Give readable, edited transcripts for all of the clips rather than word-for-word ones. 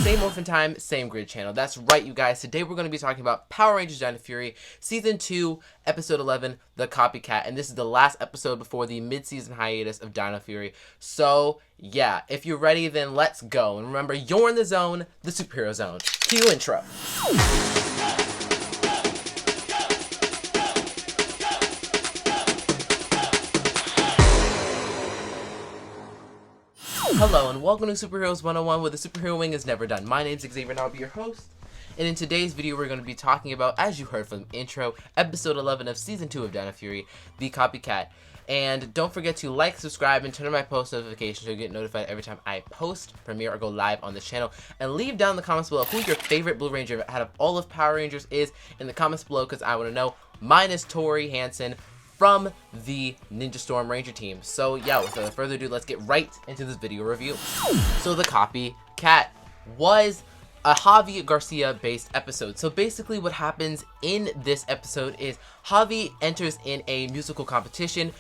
Same orphan time, same grid channel. That's right, you guys. Today we're going to be talking about Power Rangers DinoFury Season 2, Episode 11, The Copycat. And this is the last episode before the mid-season hiatus of DinoFury. So, yeah, if you're ready, then let's go. And remember, you're in the zone, the superhero zone. Cue intro. Hello and welcome to Superheroez 101, where the superhero wing is never done. My name's Xavier and I'll be your host. And in today's video we're going to be talking about, as you heard from the intro, Episode 11 of Season 2 of DinoFury, The Copycat. And don't forget to like, subscribe, and turn on my post notifications so you get notified every time I post, premiere, or go live on this channel. And leave down in the comments below who your favorite Blue Ranger out of all of Power Rangers is in the comments below, because I want to know. Mine is Tori Hansen from the Ninja Storm Ranger team. So yeah, without further ado, let's get right into this video review. So The Copycat was a Javi Garcia based episode. So basically what happens in this episode is Javi enters in a musical competition.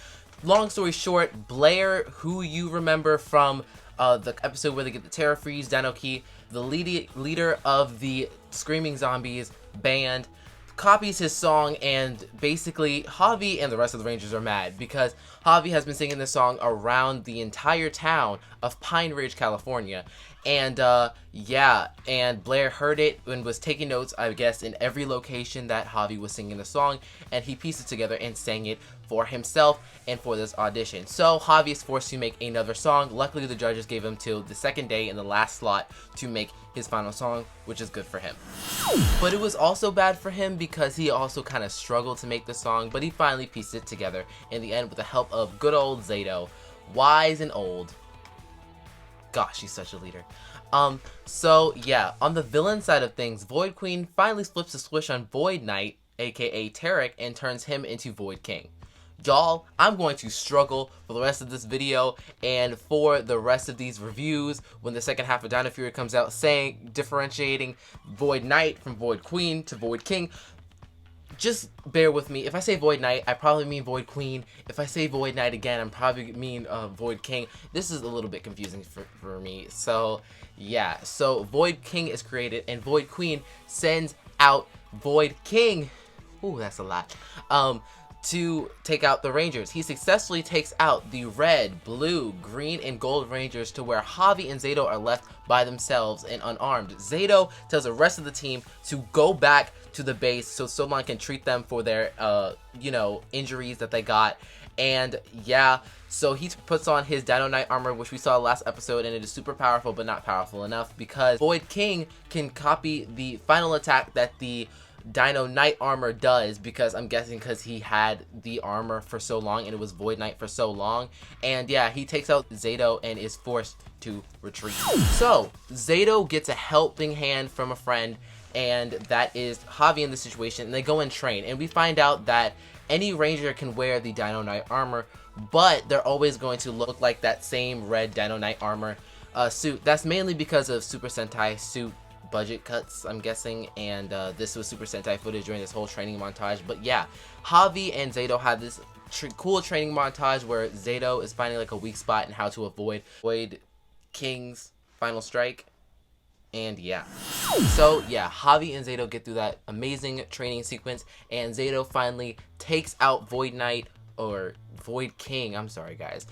Long story short, Blair, who you remember from the episode where they get the Terra Freeze Dino Key, the leader of the Screaming Zombies band, copies his song, and basically Javi and the rest of the Rangers are mad because Javi has been singing this song around the entire town of Pine Ridge, California. And yeah, and Blair heard it and was taking notes, I guess, in every location that Javi was singing the song, and he pieced it together and sang it for himself and for this audition. So Javi is forced to make another song. Luckily the judges gave him till the second day in the last slot to make his final song, which is good for him. But it was also bad for him because he also kind of struggled to make the song, but he finally pieced it together in the end with the help of good old Zato, wise and old. Gosh, she's such a leader. So yeah, on the villain side of things, Void Queen finally flips a switch on Void Knight, aka Tarek, and turns him into Void King. Y'all, I'm going to struggle for the rest of this video and for the rest of these reviews when the second half of DinoFury comes out, differentiating Void Knight from Void Queen to Void King. Just bear with me. If I say Void Knight, I probably mean Void Queen. If I say Void Knight again, I'm probably mean Void King. This is a little bit confusing for me. So yeah, so Void King is created and Void Queen sends out Void King. Ooh, that's a lot. To take out the Rangers. He successfully takes out the red, blue, green, and gold Rangers to where Javi and Zato are left by themselves and unarmed. Zato tells the rest of the team to go back to the base so someone can treat them for their, injuries that they got. And yeah, so he puts on his Dino Knight armor, which we saw last episode, and it is super powerful, but not powerful enough because Void King can copy the final attack that the Dino Knight armor does, because I'm guessing because he had the armor for so long and it was Void Knight for so long. And yeah, he takes out Zato and is forced to retreat. So Zato gets a helping hand from a friend, and that is Javi in this situation, and they go and train, and we find out that any Ranger can wear the Dino Knight armor, but they're always going to look like that same red Dino Knight armor suit. That's mainly because of Super Sentai suit budget cuts, I'm guessing, and this was Super Sentai footage during this whole training montage. But yeah, Javi and Zato had this cool training montage where Zato is finding like a weak spot and how to avoid Void King's final strike. And yeah, so yeah, Javi and Zato get through that amazing training sequence, and Zato finally takes out Void Knight, or Void King, I'm sorry guys,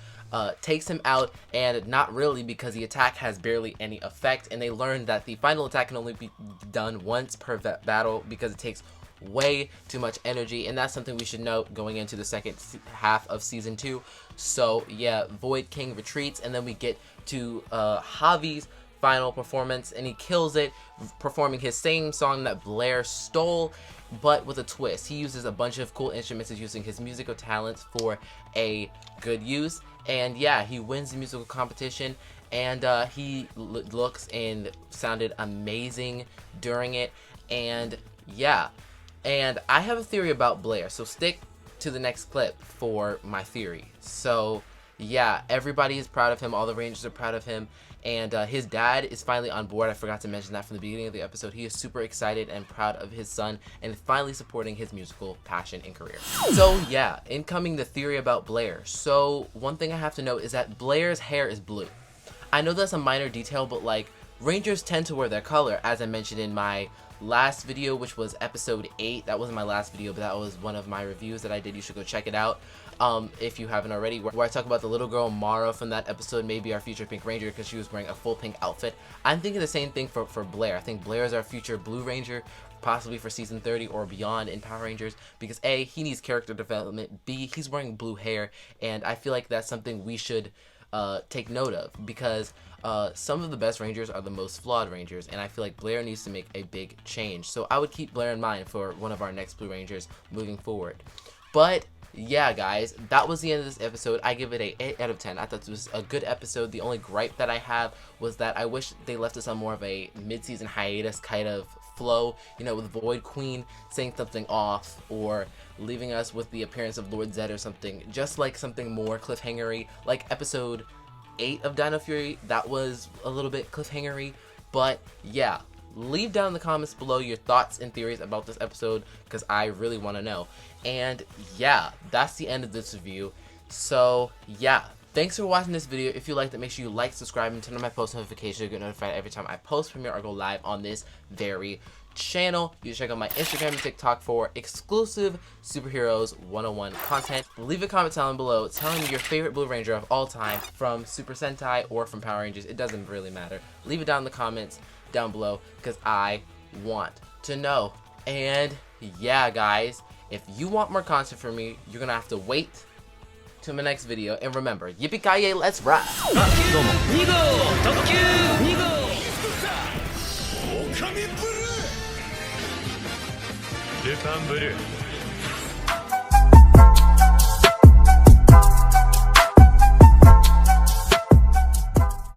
takes him out, and not really, because the attack has barely any effect, and they learned that the final attack can only be done once per battle because it takes way too much energy, and that's something we should note going into the second half of Season 2. So yeah, Void King retreats, and then we get to Javi's final performance, and he kills it, performing his same song that Blair stole, but with a twist. He uses a bunch of cool instruments, and using his musical talents for a good use. And yeah, he wins the musical competition, and he looks and sounded amazing during it. And yeah, and I have a theory about Blair, so stick to the next clip for my theory. So yeah, everybody is proud of him, all the Rangers are proud of him, and his dad is finally on board. I forgot to mention that from the beginning of the episode. He is super excited and proud of his son, and finally supporting his musical passion and career. So yeah, incoming the theory about Blair. So one thing I have to note is that Blair's hair is blue. I know that's a minor detail, but like, Rangers tend to wear their color, as I mentioned in my last video, which was episode 8. That wasn't my last video, but that was one of my reviews that I did. You should go check it out if you haven't already, where I talk about the little girl Mara from that episode, maybe our future Pink Ranger, because she was wearing a full pink outfit. I'm thinking the same thing for Blair. I think Blair is our future Blue Ranger, possibly for season 30 or beyond in Power Rangers, because A, he needs character development, B, he's wearing blue hair, and I feel like that's something we should take note of, because some of the best Rangers are the most flawed Rangers, and I feel like Blair needs to make a big change. So I would keep Blair in mind for one of our next Blue Rangers moving forward. But yeah, guys, that was the end of this episode. I give it a 8 out of 10. I thought this was a good episode. The only gripe that I have was that I wish they left us on more of a mid-season hiatus kind of flow, you know, with Void Queen saying something off, or leaving us with the appearance of Lord Zed or something, just like something more cliffhangery, like episode 8 of DinoFury. That was a little bit cliffhangery. But yeah, leave down in the comments below your thoughts and theories about this episode, because I really want to know. And yeah, that's the end of this review. So yeah, thanks for watching this video. If you liked it, make sure you like, subscribe, and turn on my post notifications to get notified every time I post, premiere, or go live on this very channel. You can check out my Instagram and TikTok for exclusive Superheroes 101 content. Leave a comment down below telling me your favorite Blue Ranger of all time from Super Sentai or from Power Rangers. It doesn't really matter. Leave it down in the comments down below, because I want to know. And yeah, guys, if you want more content from me, you're gonna have to wait till my next video. And remember, yippee-ki-yay, let's rock! ルパンブルー